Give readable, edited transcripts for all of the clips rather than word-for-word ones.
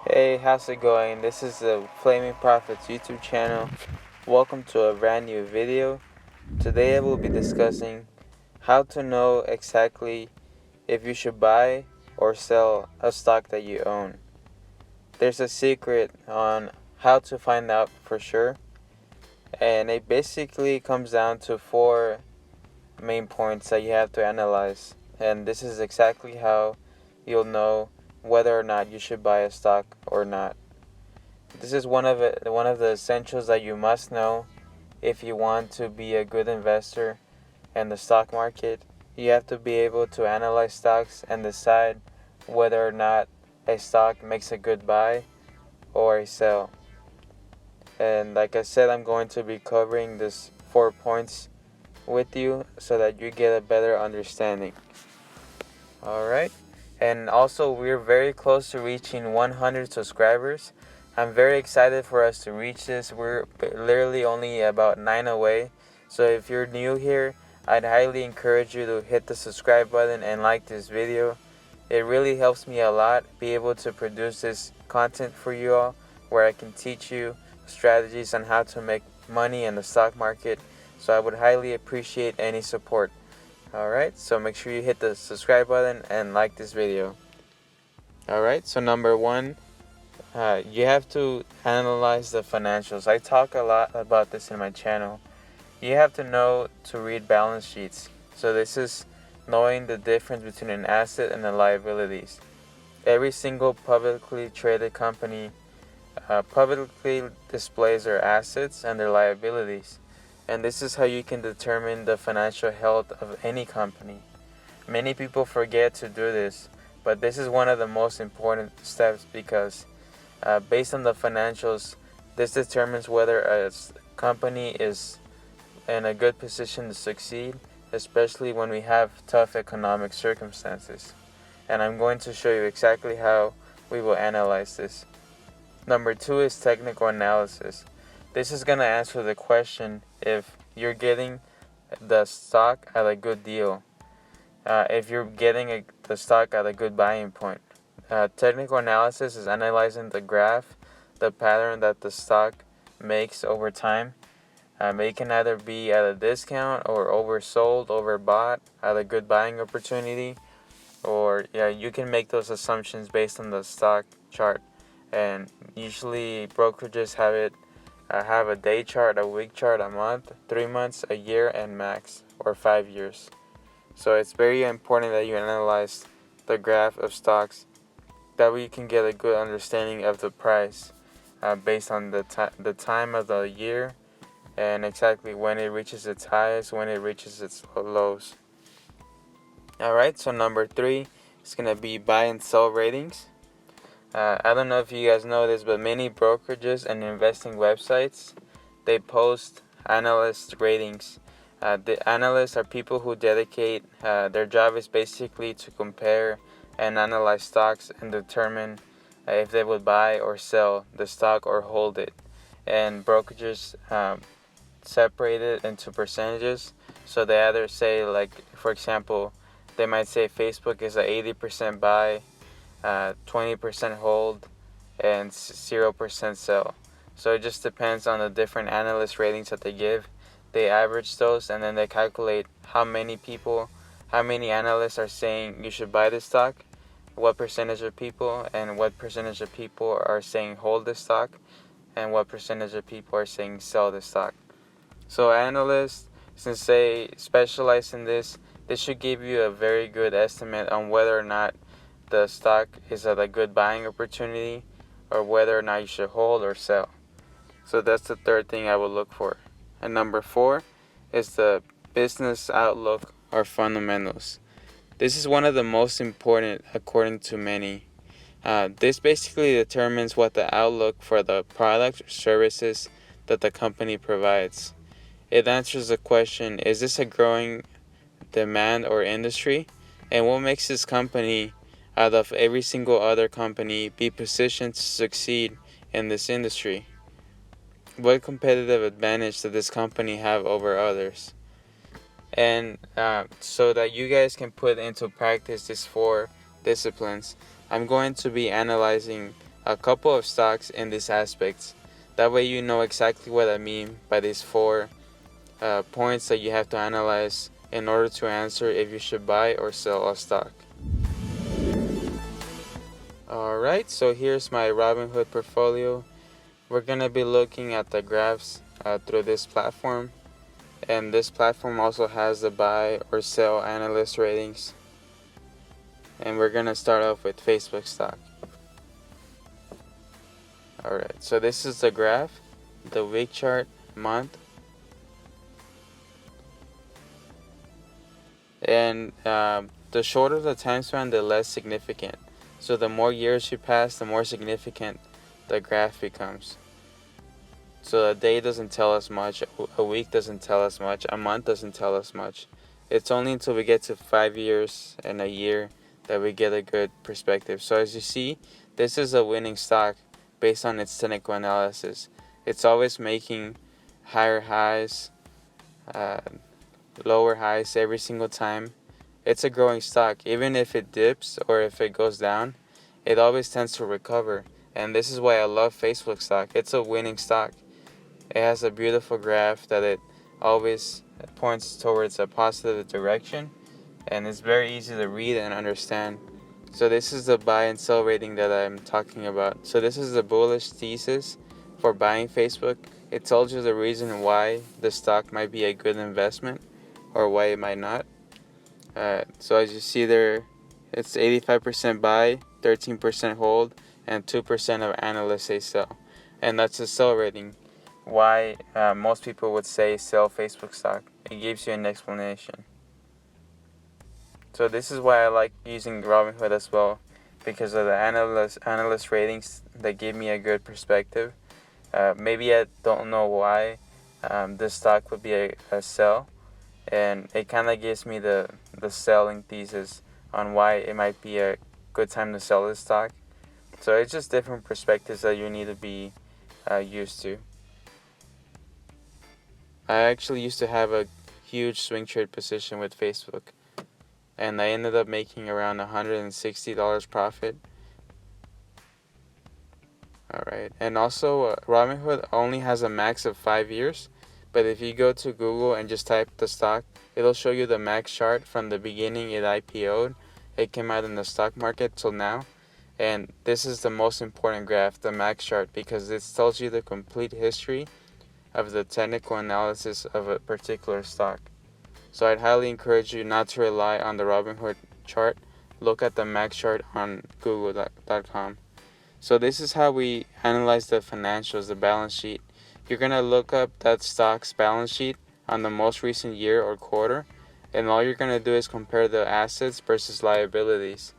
Hey, how's it going? This is the Flaming Prophets YouTube channel. Welcome to a brand new video. Today I will be discussing how to know exactly if you should buy or sell a stock that you own. There's a secret on how to find out for sure, and it basically comes down to four main points that you have to analyze. And this is exactly how you'll know whether or not you should buy a stock or not. This is one of the essentials that you must know if you want to be a good investor in the stock market. You have to be able to analyze stocks and decide whether or not a stock makes a good buy or a sell. And like I said, I'm going to be covering this 4 points with you so that you get a better understanding. Alright? And also, we're very close to reaching 100 subscribers. I'm very excited for us to reach this. We're literally only about 9 away. So if you're new here, I'd highly encourage you to hit the subscribe button and like this video. It really helps me a lot be able to produce this content for you all, where I can teach you strategies on how to make money in the stock market. So I would highly appreciate any support. Alright, so make sure you hit the subscribe button and like this video. Alright, so number one, you have to analyze the financials. I talk a lot about this in my channel. You have to know to read balance sheets. So this is knowing the difference between an asset and the liabilities. Every single publicly traded company publicly displays their assets and their liabilities. And this is how you can determine the financial health of any company. Many people forget to do this, but this is one of the most important steps because based on the financials, this determines whether a company is in a good position to succeed, especially when we have tough economic circumstances. And I'm going to show you exactly how we will analyze this. Number two is technical analysis. This is going to answer the question if you're getting the stock at a good deal, if you're getting the stock at a good buying point. Technical analysis is analyzing the graph, the pattern that the stock makes over time. It can either be at a discount or oversold, overbought, at a good buying opportunity, or you can make those assumptions based on the stock chart. And usually brokerages have a day chart, a week chart, a month, 3 months, a year, and max, or 5 years. So it's very important that you analyze the graph of stocks. That way you can get a good understanding of the price based on the time of the year and exactly when it reaches its highs, when it reaches its lows. Alright, so number three is going to be buy and sell ratings. I don't know if you guys know this, but many brokerages and investing websites, they post analyst ratings. The analysts are people who dedicate, their job is basically to compare and analyze stocks and determine if they would buy or sell the stock or hold it. And brokerages separate it into percentages. So they either say, like, for example, they might say Facebook is a 80% buy, 20% hold, and 0% sell. So it just depends on the different analyst ratings that they give. They average those and then they calculate how many analysts are saying you should buy this stock, what percentage of people, and what percentage of people are saying hold this stock, and what percentage of people are saying sell this stock. So analysts, since they specialize in this should give you a very good estimate on whether or not the stock is at a good buying opportunity or whether or not you should hold or sell. So that's the third thing I would look for. And number four is the business outlook or fundamentals. This is one of the most important according to many. This basically determines what the outlook for the products or services that the company provides. It answers the question, is this a growing demand or industry? And what makes this company out of every single other company be positioned to succeed in this industry? What competitive advantage does this company have over others? And so that you guys can put into practice these four disciplines, I'm going to be analyzing a couple of stocks in these aspects. That way you know exactly what I mean by these four points that you have to analyze in order to answer if you should buy or sell a stock. Alright, so here's my Robinhood portfolio. We're going to be looking at the graphs through this platform. And this platform also has the buy or sell analyst ratings. And we're going to start off with Facebook stock. Alright, so this is the graph, the week chart, month. And the shorter the time span, the less significant. So the more years you pass, the more significant the graph becomes. So a day doesn't tell us much, a week doesn't tell us much, a month doesn't tell us much. It's only until we get to 5 years and a year that we get a good perspective. So as you see, this is a winning stock based on its technical analysis. It's always making higher highs, lower highs every single time. It's a growing stock. Even if it dips or if it goes down, it always tends to recover. And this is why I love Facebook stock. It's a winning stock. It has a beautiful graph that it always points towards a positive direction, and it's very easy to read and understand. So this is the buy and sell rating that I'm talking about. So this is the bullish thesis for buying Facebook. It tells you the reason why the stock might be a good investment or why it might not. So as you see there, it's 85% buy, 13% hold, and 2% of analysts say sell. And that's the sell rating. Why most people would say sell Facebook stock. It gives you an explanation. So this is why I like using Robinhood as well, because of the analyst ratings that give me a good perspective. Maybe I don't know why this stock would be a sell, and it kind of gives me the selling thesis on why it might be a good time to sell this stock. So it's just different perspectives that you need to be used to. I actually used to have a huge swing trade position with Facebook, and I ended up making around $160 profit. Alright, and also Robinhood only has a max of 5 years, but if you go to Google and just type the stock, it'll show you the max chart from the beginning it IPO'd. It came out in the stock market till now, and this is the most important graph, the max chart, because it tells you the complete history of the technical analysis of a particular stock. So I'd highly encourage you not to rely on the Robinhood chart. Look at the max chart on google.com. So this is how we analyze the financials, the balance sheet. You're going to look up that stock's balance sheet on the most recent year or quarter, and all you're going to do is compare the assets versus liabilities.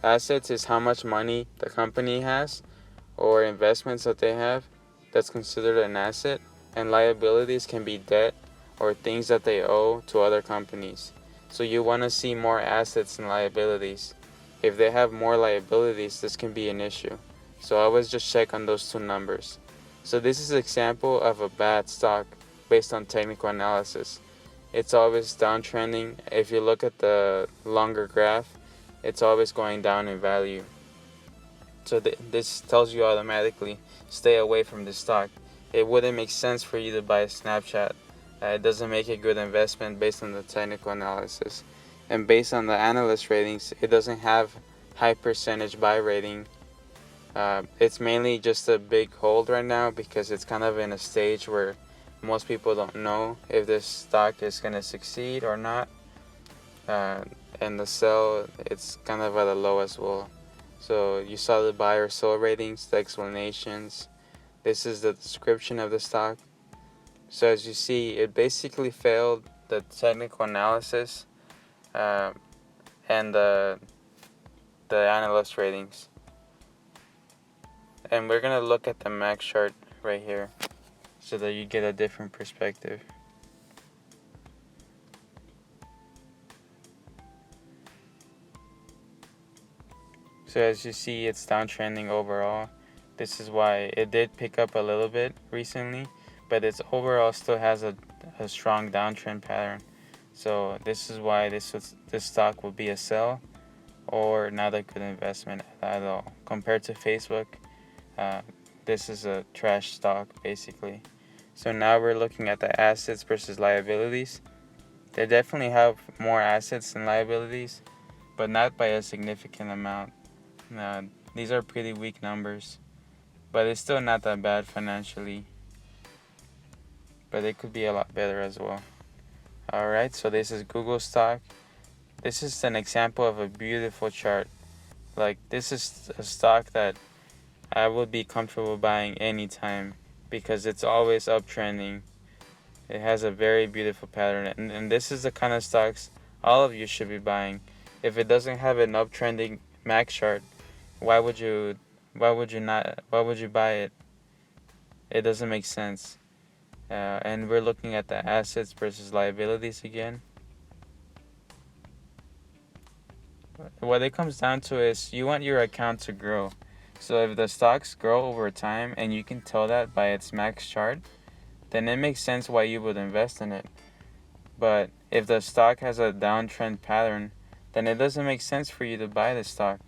Assets is how much money the company has or investments that they have. That's considered an asset. And liabilities can be debt or things that they owe to other companies. So you want to see more assets than liabilities. If they have more liabilities, this can be an issue. So always just check on those two numbers. So this is an example of a bad stock based on technical analysis. It's always downtrending. If you look at the longer graph, it's always going down in value. So this tells you automatically, stay away from this stock. It wouldn't make sense for you to buy Snapchat. It doesn't make a good investment based on the technical analysis. And based on the analyst ratings, it doesn't have high percentage buy rating. It's mainly just a big hold right now because it's kind of in a stage where most people don't know if this stock is going to succeed or not. And the sell, it's kind of at a low as well. So you saw the buy or sell ratings, the explanations. This is the description of the stock. So as you see, it basically failed the technical analysis and the analyst ratings. And we're going to look at the max chart right here so that you get a different perspective. So as you see, it's downtrending overall. This is why it did pick up a little bit recently, but it's overall still has a strong downtrend pattern. So this is why this stock will be a sell or not a good investment at all. Compared to Facebook, uh, this is a trash stock basically. So now we're looking at the assets versus liabilities. They definitely have more assets than liabilities, but not by a significant amount. Uh, these are pretty weak numbers, but it's still not that bad financially, but it could be a lot better as well. Alright, so this is Google stock. This is an example of a beautiful chart. Like, this is a stock that I would be comfortable buying anytime because it's always uptrending. It has a very beautiful pattern, and this is the kind of stocks all of you should be buying. If it doesn't have an uptrending max chart, why would you buy it? It doesn't make sense. And we're looking at the assets versus liabilities again. What it comes down to is you want your account to grow. So if the stocks grow over time and you can tell that by its max chart, then it makes sense why you would invest in it. But if the stock has a downtrend pattern, then it doesn't make sense for you to buy the stock.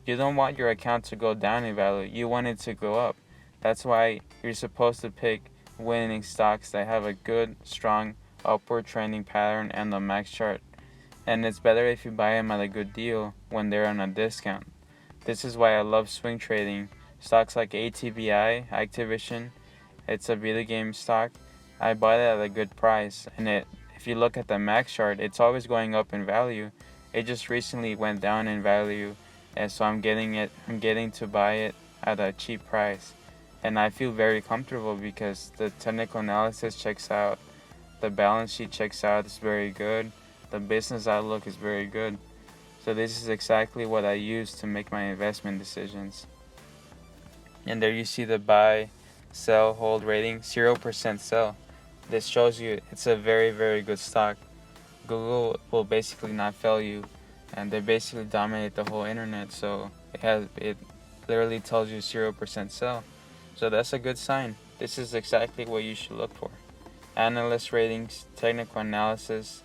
You don't want your account to go down in value. You want it to go up. That's why you're supposed to pick winning stocks that have a good, strong, upward trending pattern and the max chart. And it's better if you buy them at a good deal when they're on a discount. This is why I love swing trading. Stocks like ATBI, Activision, it's a video game stock. I bought it at a good price, and if you look at the max chart, it's always going up in value. It just recently went down in value, and so I'm getting to buy it at a cheap price. And I feel very comfortable because the technical analysis checks out, the balance sheet checks out, it's very good. The business outlook is very good. So this is exactly what I use to make my investment decisions. And there you see the buy, sell, hold rating, 0% sell. This shows you it's a very, very good stock. Google will basically not fail you, and they basically dominate the whole internet. So it literally tells you 0% sell. So that's a good sign. This is exactly what you should look for. Analyst ratings, technical analysis,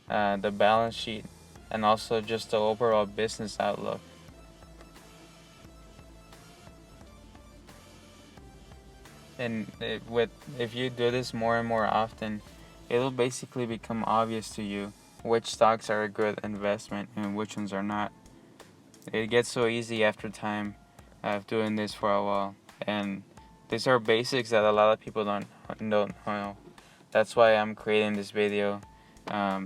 the balance sheet, and also just the overall business outlook. And if you do this more and more often, it'll basically become obvious to you which stocks are a good investment and which ones are not. It gets so easy after time of doing this for a while, and these are basics that a lot of people don't know. That's why I'm creating this video,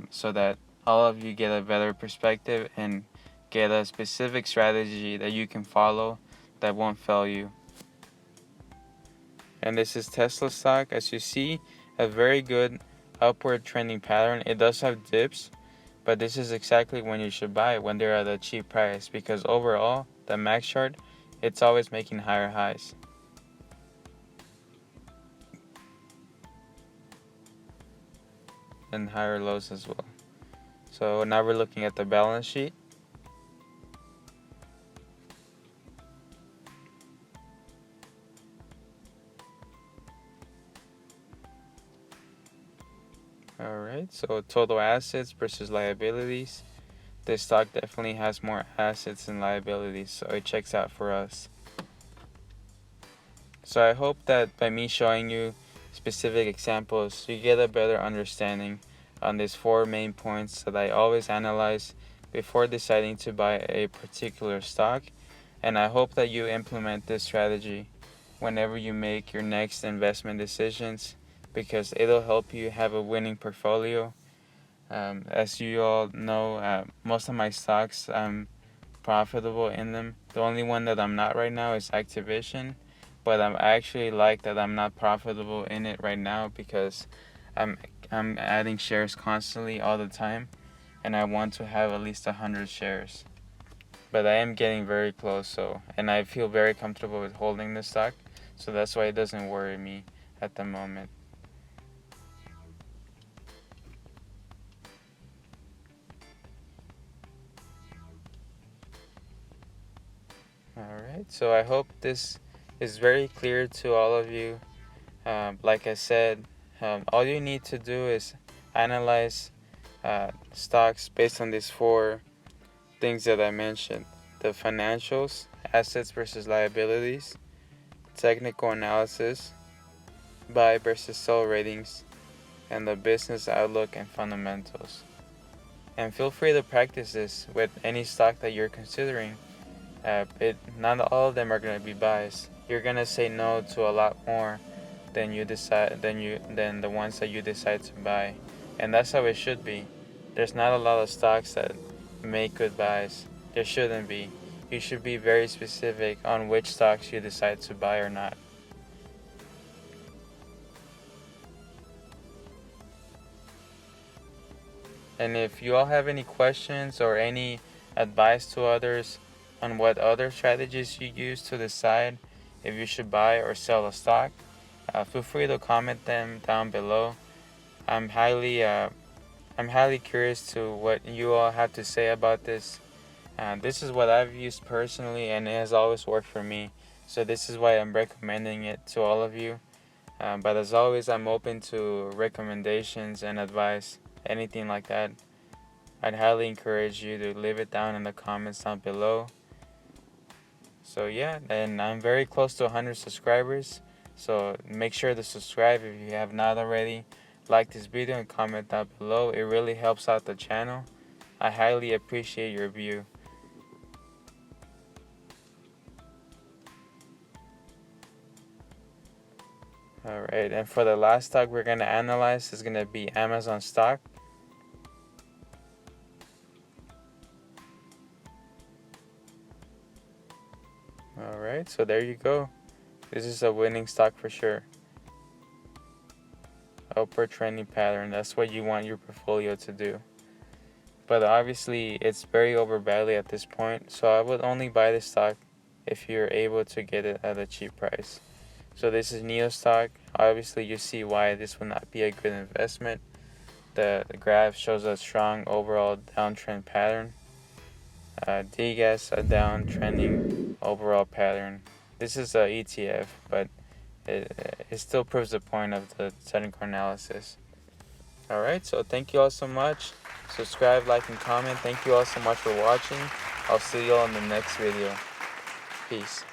so that all of you get a better perspective and get a specific strategy that you can follow that won't fail you. And this is Tesla stock. As you see, a very good upward trending pattern. It does have dips, but this is exactly when you should buy when they're at a cheap price, because overall the max chart, it's always making higher highs. And higher lows as well. So now we're looking at the balance sheet. Alright, so total assets versus liabilities. This stock definitely has more assets than liabilities, so it checks out for us. So I hope that by me showing you specific examples, you get a better understanding on these 4 main points that I always analyze before deciding to buy a particular stock. And I hope that you implement this strategy whenever you make your next investment decisions, because it'll help you have a winning portfolio. As you all know, most of my stocks, I'm profitable in them. The only one that I'm not right now is Activision, but I actually like that I'm not profitable in it right now because I'm adding shares constantly all the time, and I want to have at least 100 shares. But I am getting very close, and I feel very comfortable with holding this stock, so that's why it doesn't worry me at the moment. Alright, so I hope this is very clear to all of you. Like I said, all you need to do is analyze stocks based on these 4 things that I mentioned: the financials, assets versus liabilities, technical analysis, buy versus sell ratings, and the business outlook and fundamentals. And feel free to practice this with any stock that you're considering. Not all of them are going to be buys. You're going to say no to a lot more than the ones that you decide to buy. And that's how it should be. There's not a lot of stocks that make good buys. There shouldn't be. You should be very specific on which stocks you decide to buy or not. And if you all have any questions or any advice to others on what other strategies you use to decide if you should buy or sell a stock, feel free to comment them down below. I'm highly curious to what you all have to say about this. This is what I've used personally, and it has always worked for me. So this is why I'm recommending it to all of you. But as always, I'm open to recommendations and advice, anything like that. I'd highly encourage you to leave it down in the comments down below. So yeah, and I'm very close to 100 subscribers. So make sure to subscribe if you have not already. Like this video and comment down below. It really helps out the channel. I highly appreciate your view. Alright, and for the last stock we're going to analyze is going to be Amazon stock. Alright, so there you go. This is a winning stock for sure. Upward trending pattern, that's what you want your portfolio to do. But obviously it's very overvalued at this point, so I would only buy this stock if you're able to get it at a cheap price. So this is Neo stock. Obviously you see why this would not be a good investment. The graph shows a strong overall downtrend pattern. DGAS, a downtrending overall pattern. This is a ETF, but it still proves the point of the technical analysis. Alright, so thank you all so much. Subscribe, like, and comment. Thank you all so much for watching. I'll see you all in the next video. Peace.